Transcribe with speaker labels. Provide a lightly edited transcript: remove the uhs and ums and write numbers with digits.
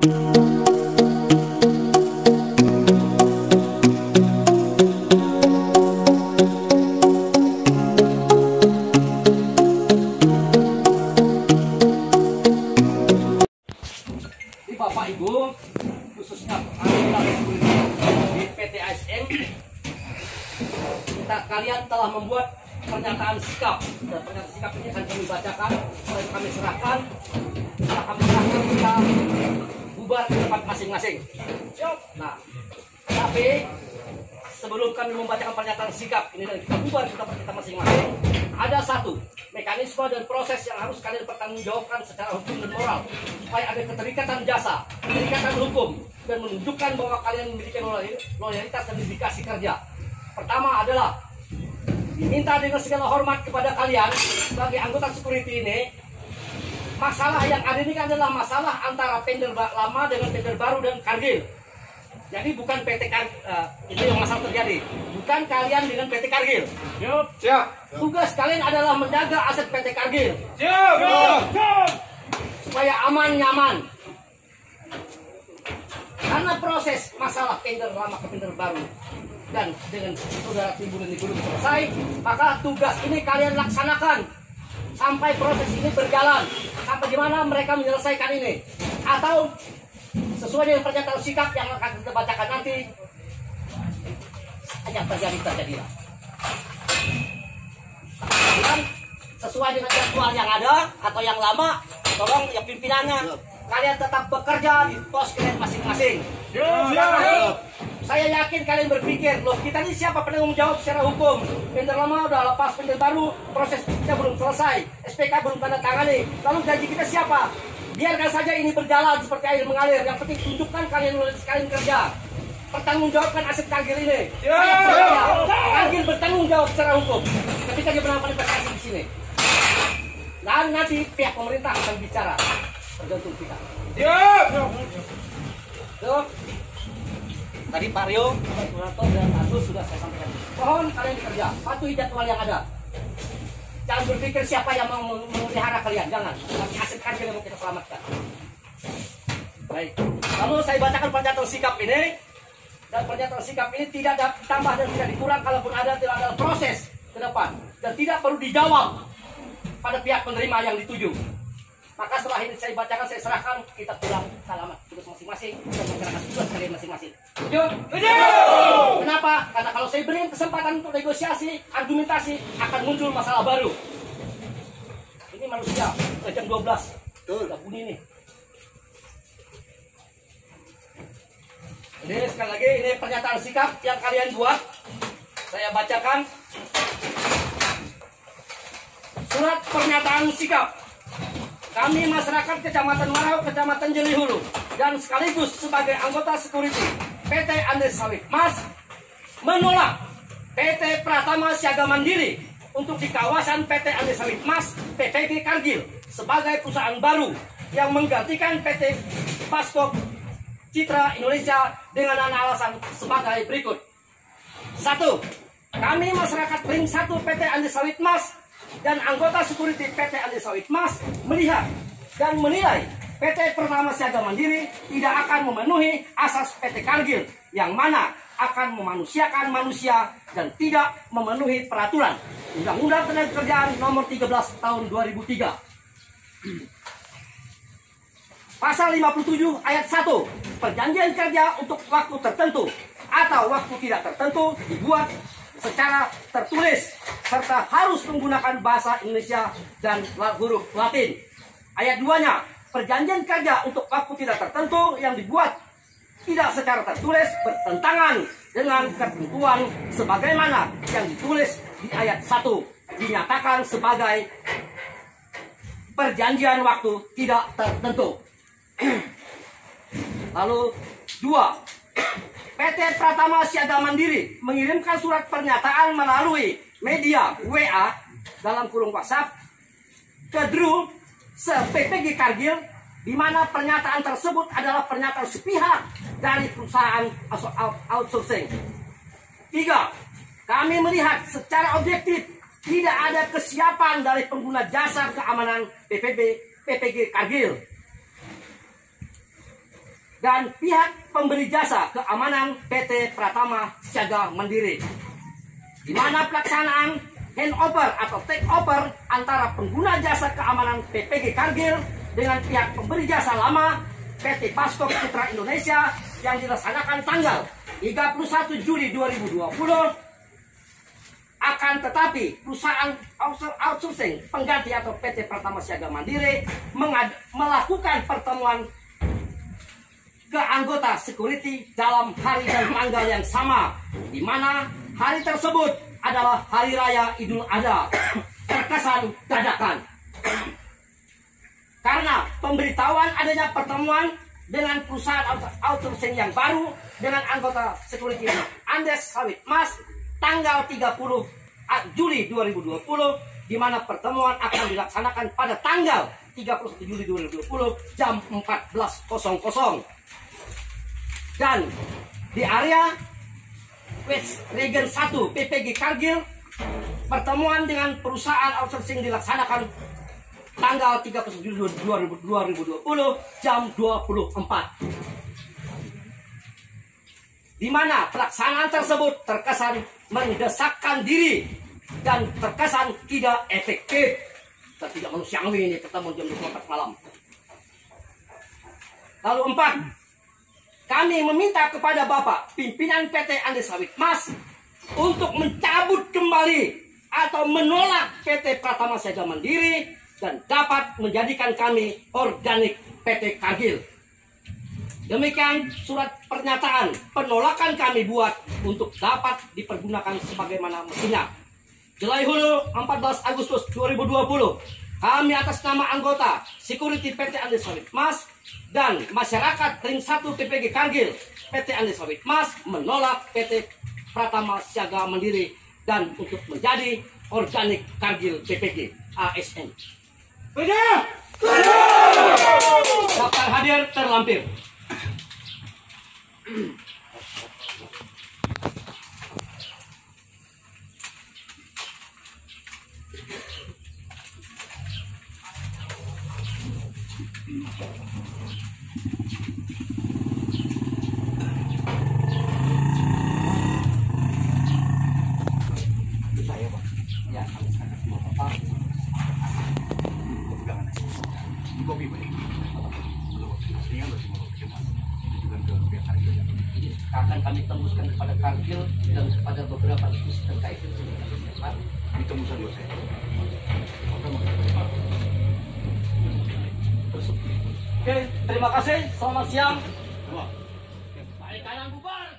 Speaker 1: Bapak Ibu, khususnya di PT ASN, kalian telah membuat pernyataan sikap, dan pernyataan sikap ini akan kami bacakan, kami serahkan, setelah kami serahkan kita bubar ke tempat masing-masing. Nah, tapi sebelum kami membacakan pernyataan sikap ini dan kita bubar ke tempat kita masing-masing, ada satu mekanisme dan proses yang harus kalian pertanggungjawabkan secara hukum dan moral supaya ada keterikatan jasa, keterikatan hukum, dan menunjukkan bahwa kalian memiliki loyalitas dan dedikasi kerja. Pertama adalah diminta dengan segala hormat kepada kalian sebagai anggota security ini. Masalah yang ada ini adalah masalah antara tender lama dengan tender baru dan Kargil. Jadi bukan PT Kargil, itu yang masalah terjadi. Bukan kalian dengan PT Kargil.
Speaker 2: Siap.
Speaker 1: Tugas kalian adalah menjaga aset PT Kargil.
Speaker 2: Siap.
Speaker 1: Supaya aman nyaman. Karena proses masalah tender lama ke tender baru dan dengan saudara Tribun ini belum selesai, maka tugas ini kalian laksanakan sampai proses ini berjalan. Sampai gimana mereka menyelesaikan ini. Atau sesuai dengan pernyataan sikap yang akan kita bacakan nanti, yang terjadilah. Dan sesuai dengan jadwal yang ada atau yang lama, tolong ya pimpinannya kalian tetap bekerja di pos kalian masing-masing. Saya yakin kalian berpikir, loh kita ini siapa penanggung jawab secara hukum? Tender lama udah lepas, tender baru proses kita belum selesai, SPK belum tanda tangani. Lalu gaji kita siapa? Biarkan saja ini berjalan seperti air mengalir. Yang penting tunjukkan kalian kerja. Pertanggungjawabkan aset Kargil ini. Kargil bertanggung jawab secara hukum ketika dia pernah investasi di sini. Dan nanti pihak pemerintah akan bicara. Tergantung kita. Tuh. Tadi Pak Rio, Pak Murato, dan Agus sudah saya sampaikan. Mohon kalian bekerja, patuhi jadwal yang ada. Jangan berpikir siapa yang mau memelihara kalian, jangan. Tapi aset Kargil yang mau kita selamatkan. Baik. Lalu saya bacakan pernyataan sikap ini. Dan pernyataan sikap ini tidak ada ditambah dan tidak dikurang. Kalaupun ada, tidak ada proses ke depan. Dan tidak perlu dijawab pada pihak penerima yang dituju. Maka setelah ini saya bacakan, saya serahkan, kita pulang selamat tugas masing-masing dan masyarakat tugas kalian masing-masing. Tujuh? Kenapa? Karena kalau saya beri kesempatan untuk negosiasi, argumentasi, akan muncul masalah baru. Ini manusia, jam 12. Udah bunyi nih. Ini sekali lagi, ini pernyataan sikap yang kalian buat. Saya bacakan. Surat pernyataan sikap. Kami masyarakat Kecamatan Marau, Kecamatan Jelihulu, dan sekaligus sebagai anggota security PT Andes Sawit Mas menolak PT Pratama Siaga Mandiri untuk di kawasan PT Andes Sawit Mas PPG Kargil sebagai perusahaan baru yang menggantikan PT Paskok Citra Indonesia dengan alasan sebagai berikut. 1. Kami masyarakat Ring 1 PT Andes Sawit Mas dan anggota security PT Andes Sawit Mas melihat dan menilai PT Pratama Siaga Mandiri tidak akan memenuhi asas PT Kargil yang mana akan memanusiakan manusia dan tidak memenuhi peraturan Undang-Undang Ketenagakerjaan Nomor 13 Tahun 2003. Pasal 57 ayat 1, perjanjian kerja untuk waktu tertentu atau waktu tidak tertentu dibuat secara tertulis serta harus menggunakan bahasa Indonesia dan huruf Latin. Ayat 2-nya, perjanjian kerja untuk waktu tidak tertentu yang dibuat tidak secara tertulis bertentangan dengan ketentuan sebagaimana yang ditulis di ayat 1, dinyatakan sebagai perjanjian waktu tidak tertentu. Lalu 2, PT Pratama Siaga Mandiri mengirimkan surat pernyataan melalui media WA dalam kurung WhatsApp ke DRU se-PPG Kargil, di mana pernyataan tersebut adalah pernyataan sepihak dari perusahaan outsourcing. 3. Kami melihat secara objektif tidak ada kesiapan dari pengguna jasa keamanan PPG Kargil. dan pihak pemberi jasa keamanan PT Pratama Siaga Mandiri, di mana pelaksanaan handover atau take over antara pengguna jasa keamanan PPG Kargil dengan pihak pemberi jasa lama PT Pasco Putra Indonesia yang dilaksanakan tanggal 31 Juli 2020. Akan tetapi perusahaan outsourcing pengganti atau PT Pratama Siaga Mandiri melakukan pertemuan ke anggota security dalam hari dan tanggal yang sama, di mana hari tersebut adalah Hari Raya Idul Adha, terkesan dadakan. Karena pemberitahuan adanya pertemuan dengan perusahaan outsourcing yang baru dengan anggota security Andes Sawit Mas tanggal 30 Juli 2020, di mana pertemuan akan dilaksanakan pada tanggal 31 Juli 2020 jam 14.00 dan di area West Region 1 PPG Kargil. Pertemuan dengan perusahaan outsourcing dilaksanakan tanggal 31 Juli 2020 jam 24, di mana pelaksanaan tersebut terkesan mendesakkan diri dan terkesan tidak efektif. Kita tidak manusiawi ini ketemu jam 24 malam. Lalu 4, kami meminta kepada Bapak pimpinan PT Andes Sawit Mas untuk mencabut kembali atau menolak PT Pratama Siaga Mandiri dan dapat menjadikan kami organik PT Kargil. Demikian surat pernyataan penolakan kami buat untuk dapat dipergunakan sebagaimana mestinya. Jelai Hulu 14 Agustus 2020, kami atas nama anggota security PT Andes Sawit Mas dan masyarakat Ring 1 PPG Kargil PT Andes Sawit Mas menolak PT Pratama Siaga Mandiri dan untuk menjadi organik Kargil PPG ASN. Daftar hadir terlampir. Akan kami tembuskan kepada Kargil dan kepada beberapa institusi terkait. Tembusan buat saya. Oke, terima kasih. Selamat siang. Baik, kanan bubar.